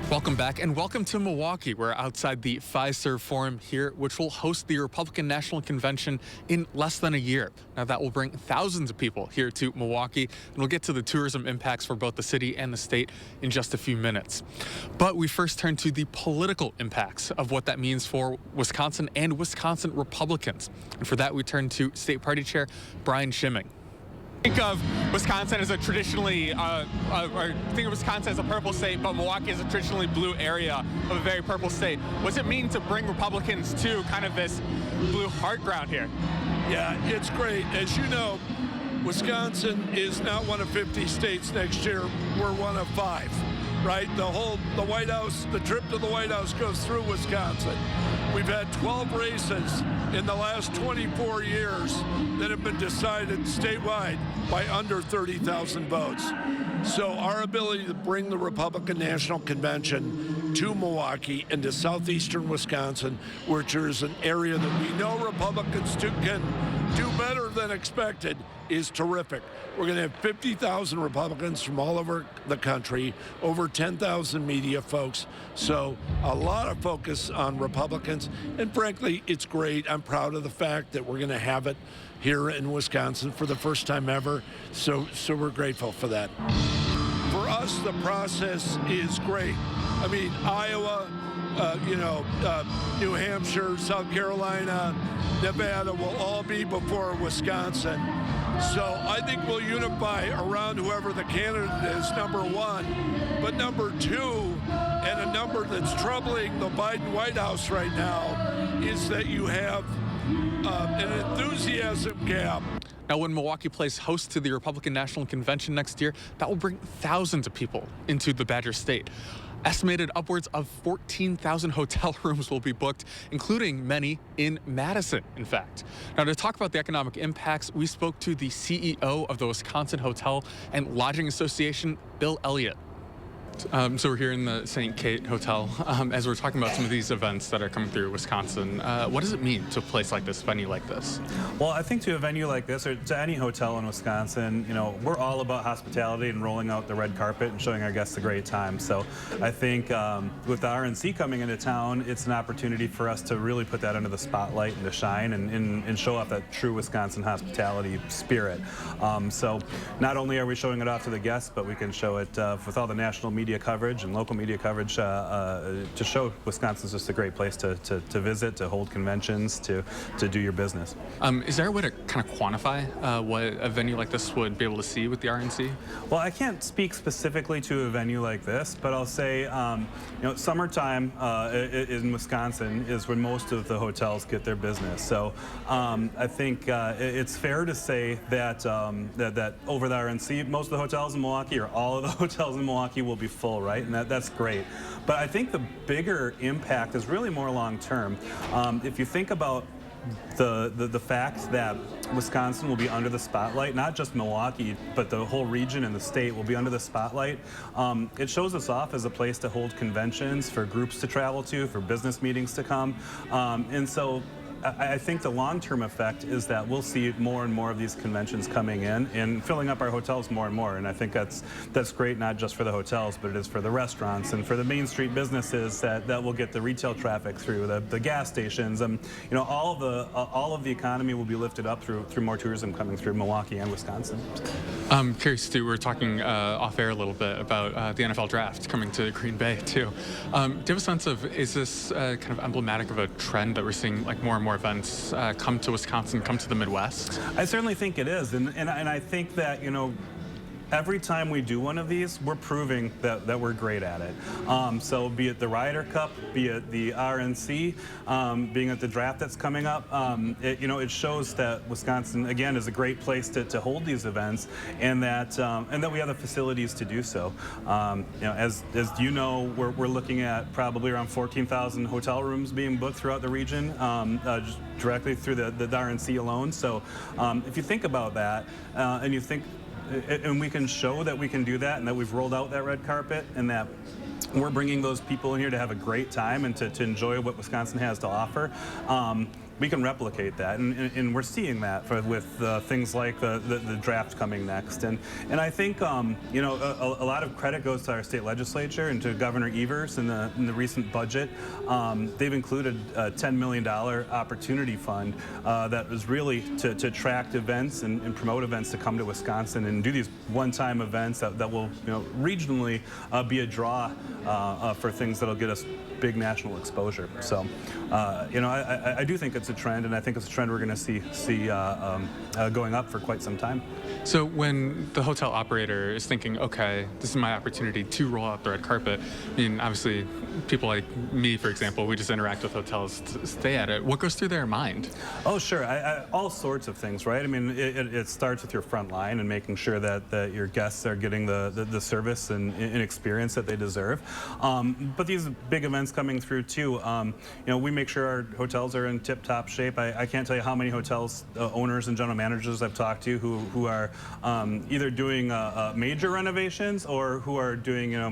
Welcome back and welcome to Milwaukee. We're outside the Fiserv Forum here, which will host the Republican National Convention in less than a year. Now that will bring thousands of people here to Milwaukee, and we'll get to the tourism impacts for both the city and the state in just a few minutes. But we first turn to the political impacts of what that means for Wisconsin and Wisconsin Republicans. And for that, we turn to State Party Chair Brian Schimming. Think of Wisconsin as a traditionally, or think of Wisconsin as a purple state, but Milwaukee is a traditionally blue area of a very purple state. What does it mean to bring Republicans to kind of this blue heart ground here? Yeah, it's great. As you know, Wisconsin is not one of 50 states next year. We're one of 5, right? The White House, the trip to the White House goes through Wisconsin. We've had 12 races in the last 24 years that have been decided statewide by under 30,000 votes. So our ability to bring the Republican National Convention to Milwaukee and to southeastern Wisconsin, which is an area that we know Republicans can do better than expected, is terrific. We're going to have 50,000 Republicans from all over the country, over 10,000 media folks. So a lot of focus on Republicans. And frankly, it's great. I'm proud of the fact that we're going to have it here in Wisconsin for the first time ever. So we're grateful for that. For us, the process is great. I mean, Iowa, New Hampshire, South Carolina, Nevada will all be before Wisconsin. So I think we'll unify around whoever the candidate is, number one. But number two, and a number that's troubling the Biden White House right now, is that you have an enthusiasm gap. Now, when Milwaukee plays host to the Republican National Convention next year, that will bring thousands of people into the Badger State. Estimated upwards of 14,000 hotel rooms will be booked, including many in Madison, in fact. Now, to talk about the economic impacts, we spoke to the CEO of the Wisconsin Hotel and Lodging Association, Bill Elliott. So we're here in the St. Kate Hotel as we're talking about some of these events that are coming through Wisconsin. What does it mean to a place like this, venue like this? Well, I think to a venue like this, or to any hotel in Wisconsin, we're all about hospitality and rolling out the red carpet and showing our guests a great time. So I think with the RNC coming into town, it's an opportunity for us to really put that under the spotlight and to shine and show off that true Wisconsin hospitality spirit. So not only are we showing it off to the guests, but we can show it with all the national media coverage and local media coverage to show Wisconsin's just a great place to visit, to hold conventions, to do your business. Is there a way to kind of quantify what a venue like this would be able to see with the RNC? Well, I can't speak specifically to a venue like this, but I'll say, summertime in Wisconsin is when most of the hotels get their business. So I think it's fair to say that that over the RNC, most of the hotels in Milwaukee, or all of the hotels in Milwaukee, will be full, right? And that's great. But I think the bigger impact is really more long term. If you think about the fact that Wisconsin will be under the spotlight, not just Milwaukee, but the whole region and the state will be under the spotlight. It shows us off as a place to hold conventions, for groups to travel to, for business meetings to come. And so I think the long-term effect is that we'll see more and more of these conventions coming in and filling up our hotels more and more. And I think that's great, not just for the hotels, but it is for the restaurants and for the Main Street businesses that will get the retail traffic through, the gas stations. All of the economy will be lifted up through more tourism coming through Milwaukee and Wisconsin. I'm curious, too, we were talking off air a little bit about the NFL draft coming to Green Bay, too. Do you have a sense of, is this kind of emblematic of a trend that we're seeing, like more and more events come to Wisconsin, come to the Midwest? I certainly think it is, and I think that every time we do one of these, we're proving that we're great at it. So be it the Ryder Cup, be it the RNC, being at the draft that's coming up, it shows that Wisconsin, again, is a great place to hold these events, and that we have the facilities to do so. As you know, we're looking at probably around 14,000 hotel rooms being booked throughout the region, just directly through the RNC alone. So if you think about that, and you think, and we can show that we can do that, and that we've rolled out that red carpet, and that we're bringing those people in here to have a great time and to enjoy what Wisconsin has to offer. we can replicate that, and we're seeing that with things like the draft coming next, and I think you know, a lot of credit goes to our state legislature and to Governor Evers in the recent budget. They've included a $10 million opportunity fund that was really to attract events and promote events to come to Wisconsin and do these one-time events that will, you know, regionally be a draw for things that'll get us big national exposure. So, you know, I do think it's a trend, and I think it's a trend we're going to see going up for quite some time. So when the hotel operator is thinking, okay, this is my opportunity to roll out the red carpet, I mean, obviously, people like me, for example, we just interact with hotels to stay at it. What goes through their mind? Oh, sure. All sorts of things, right? I mean, it starts with your front line and making sure that your guests are getting the service and experience that they deserve. But these big events coming through, too, you know, we make sure our hotels are in tip-top shape. I can't tell you how many hotels owners and general managers I've talked to who are either doing major renovations or who are doing, you know,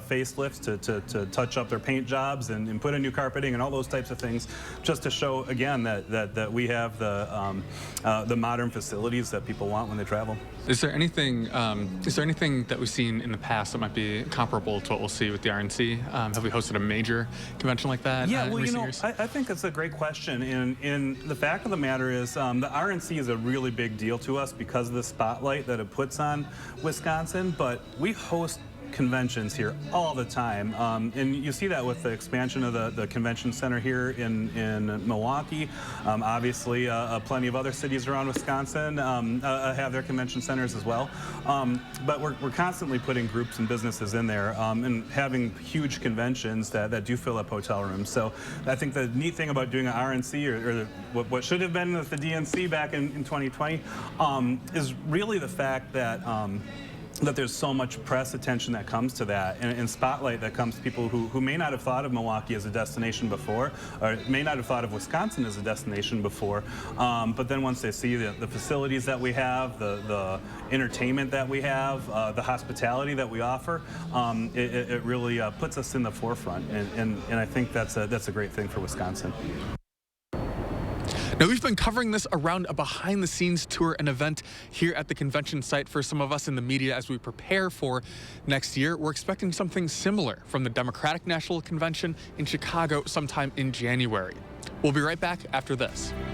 facelifts to touch up their paint jobs and put in new carpeting and all those types of things, just to show again that we have the modern facilities that people want when they travel. Is there anything that we've seen in the past that might be comparable to what we'll see with the RNC? Have we hosted a major convention like that? Yeah, well, in you recent know, years? I think it's a great question, and the fact of the matter is the RNC is a really big deal to us because of the spotlight that it puts on Wisconsin, but we host conventions here all the time, and you see that with the expansion of the convention center here in Milwaukee. Obviously, plenty of other cities around Wisconsin have their convention centers as well. But we're constantly putting groups and businesses in there and having huge conventions that do fill up hotel rooms. So I think the neat thing about doing an RNC or what should have been the DNC back in 2020 is really the fact that that there's so much press attention that comes to that and spotlight that comes to people who may not have thought of Milwaukee as a destination before, or may not have thought of Wisconsin as a destination before, but then once they see the facilities that we have, the entertainment that we have, the hospitality that we offer, it really puts us in the forefront, and I think that's a great thing for Wisconsin. Now, we've been covering this around a behind-the-scenes tour and event here at the convention site for some of us in the media as we prepare for next year. We're expecting something similar from the Democratic National Convention in Chicago sometime in January. We'll be right back after this.